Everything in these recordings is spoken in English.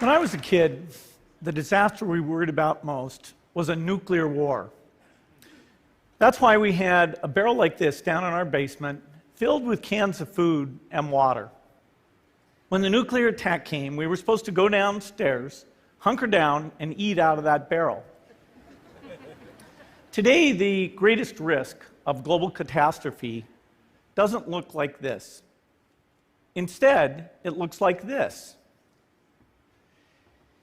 When I was a kid, the disaster we worried about most was a nuclear war. That's why we had a barrel like this down in our basement, filled with cans of food and water. When the nuclear attack came, we were supposed to go downstairs, hunker down, and eat out of that barrel. Today, the greatest risk of global catastrophe doesn't look like this. Instead, it looks like this.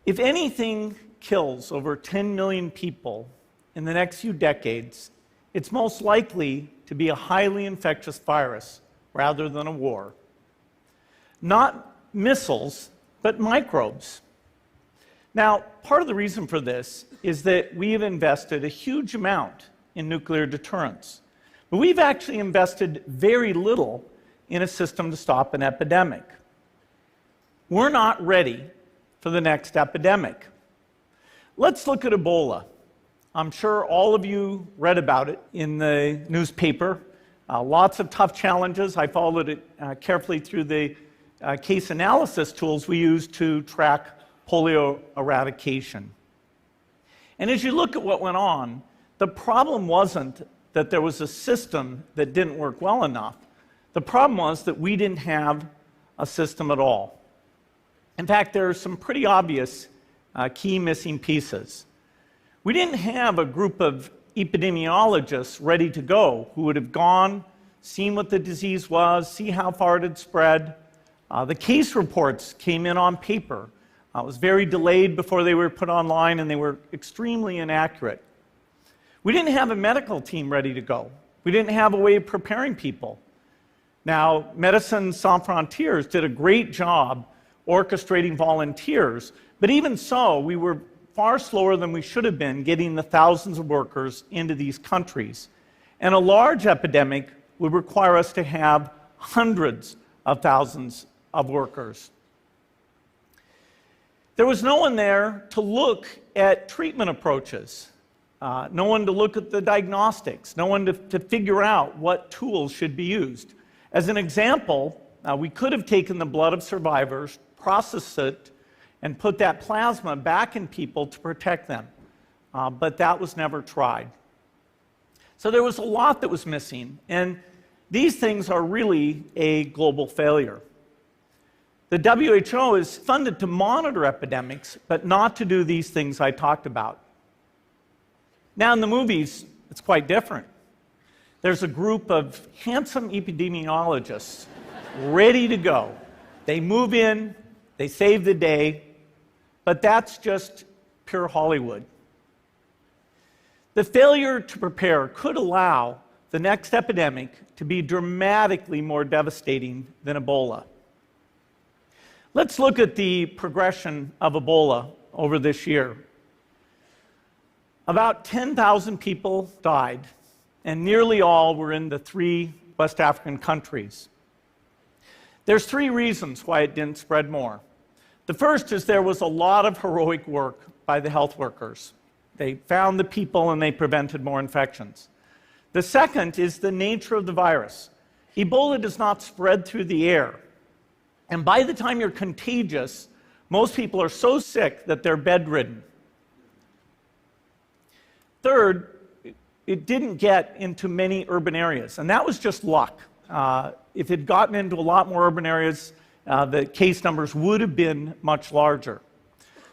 If anything kills over 10 million people in the next few decades, it's most likely to be a highly infectious virus rather than a war. Not missiles, but microbes. Now, part of the reason for this is that we have invested a huge amount in nuclear deterrence, but we've actually invested very little in a system to stop an epidemic. We're not ready for the next epidemic. Let's look at Ebola. I'm sure all of you read about it in the newspaper. Lots of tough challenges. I followed it carefully through the case analysis tools we use to track polio eradication. And as you look at what went on, the problem wasn't that there was a system that didn't work well enough. The problem was that we didn't have a system at all. In fact, there are some pretty obvious key missing pieces. We didn't have a group of epidemiologists ready to go who would have gone, seen what the disease was, see how far it had spread. The case reports came in on paper. It was very delayed before they were put online, and they were extremely inaccurate. We didn't have a medical team ready to go. We didn't have a way of preparing people. Now, Médecins Sans Frontières did a great job orchestrating volunteers, but even so, we were far slower than we should have been getting the thousands of workers into these countries. And a large epidemic would require us to have hundreds of thousands of workers. There was no one there to look at treatment approaches, no one to look at the diagnostics, no one to figure out what tools should be used. As an example, we could have taken the blood of survivors, processed it, and put that plasma back in people to protect them. But that was never tried. So there was a lot that was missing, and these things are really a global failure. The WHO is funded to monitor epidemics, but not to do these things I talked about. Now, in the movies, it's quite different. There's a group of handsome epidemiologists ready to go. They move in, they save the day, but that's just pure Hollywood. The failure to prepare could allow the next epidemic to be dramatically more devastating than Ebola. Let's look at the progression of Ebola over this year. About 10,000 people died, and nearly all were in the 3 West African countries. There's 3 reasons why it didn't spread more. The first is there was a lot of heroic work by the health workers. They found the people and they prevented more infections. The second is the nature of the virus. Ebola does not spread through the air. And by the time you're contagious, most people are so sick that they're bedridden. Third, it didn't get into many urban areas, and that was just luck. If it had gotten into a lot more urban areas, the case numbers would have been much larger.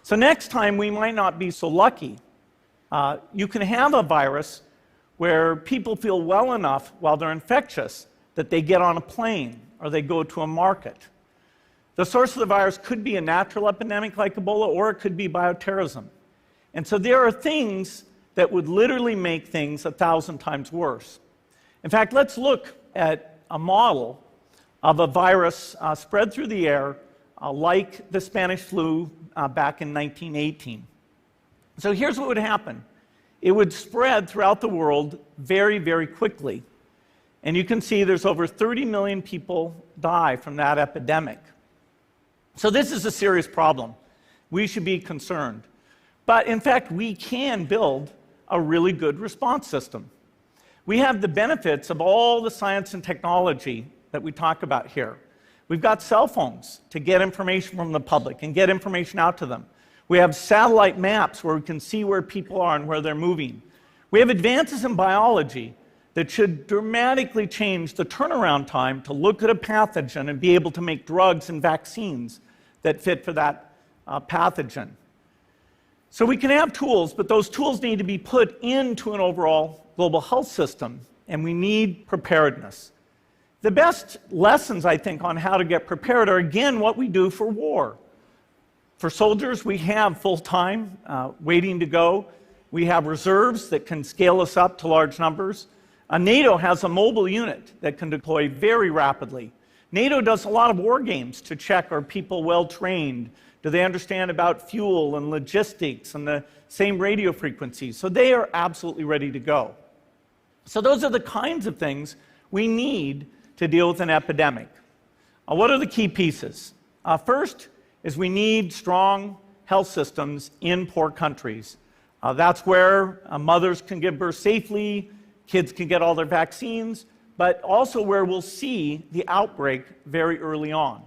So next time, we might not be so lucky. You can have a virus where people feel well enough while they're infectious that they get on a plane or they go to a market. The source of the virus could be a natural epidemic like Ebola, or it could be bioterrorism. And so there are things that would literally make things 1,000 times worse. In fact, let's look at a model of a virus spread through the air like the Spanish flu back in 1918. So here's what would happen. It would spread throughout the world very, very quickly. And you can see there's over 30 million people die from that epidemic. So this is a serious problem. We should be concerned. But in fact, we can build a really good response system. We have the benefits of all the science and technology that we talk about here. We've got cell phones to get information from the public and get information out to them. We have satellite maps where we can see where people are and where they're moving. We have advances in biology that should dramatically change the turnaround time to look at a pathogen and be able to make drugs and vaccines that fit for that pathogen. So we can have tools, but those tools need to be put into an overall global health system, and we need preparedness. The best lessons, I think, on how to get prepared are, again, what we do for war. For soldiers, we have full-time waiting to go. We have reserves that can scale us up to large numbers. NATO has a mobile unit that can deploy very rapidly. NATO does a lot of war games to check, are people well-trained? Do they understand about fuel and logistics and the same radio frequencies? So they are absolutely ready to go. So those are the kinds of things we need to deal with an epidemic. What are the key pieces? First is we need strong health systems in poor countries. That's where mothers can give birth safely, kids can get all their vaccines, but also where we'll see the outbreak very early on.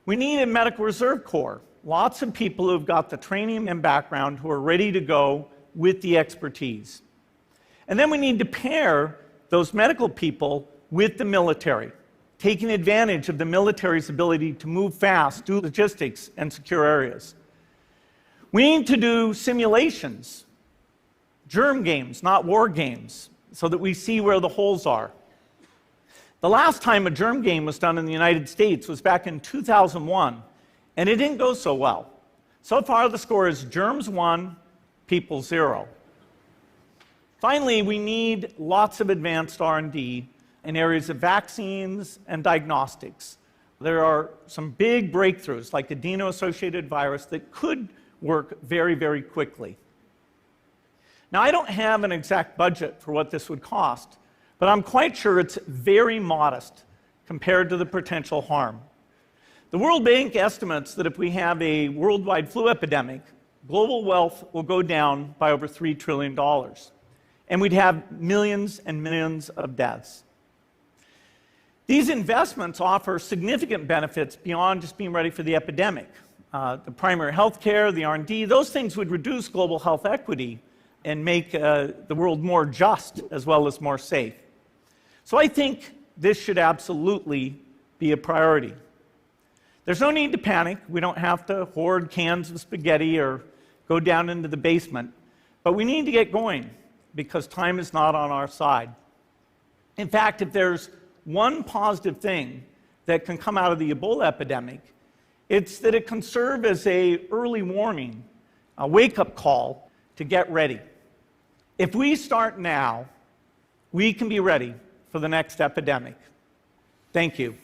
We need a medical reserve corps, lots of people who've got the training and background who are ready to go with the expertise. And then we need to pair those medical people with the military, taking advantage of the military's ability to move fast, do logistics, and secure areas. We need to do simulations, germ games, not war games, so that we see where the holes are. The last time a germ game was done in the United States was back in 2001, and it didn't go so well. So far, the score is germs 1, people 0. Finally, we need lots of advanced R&D in areas of vaccines and diagnostics. There are some big breakthroughs, like adeno-associated virus, that could work very, very quickly. Now, I don't have an exact budget for what this would cost, but I'm quite sure it's very modest compared to the potential harm. The World Bank estimates that if we have a worldwide flu epidemic, global wealth will go down by over $3 trillion, and we'd have millions and millions of deaths. These investments offer significant benefits beyond just being ready for the epidemic. The primary health care, the R&D, those things would reduce global health equity and make the world more just as well as more safe. So I think this should absolutely be a priority. There's no need to panic. We don't have to hoard cans of spaghetti or go down into the basement. But we need to get going because time is not on our side. In fact, if there's one positive thing that can come out of the Ebola epidemic, it's that it can serve as an early warning, a wake-up call to get ready. If we start now, we can be ready for the next epidemic. Thank you.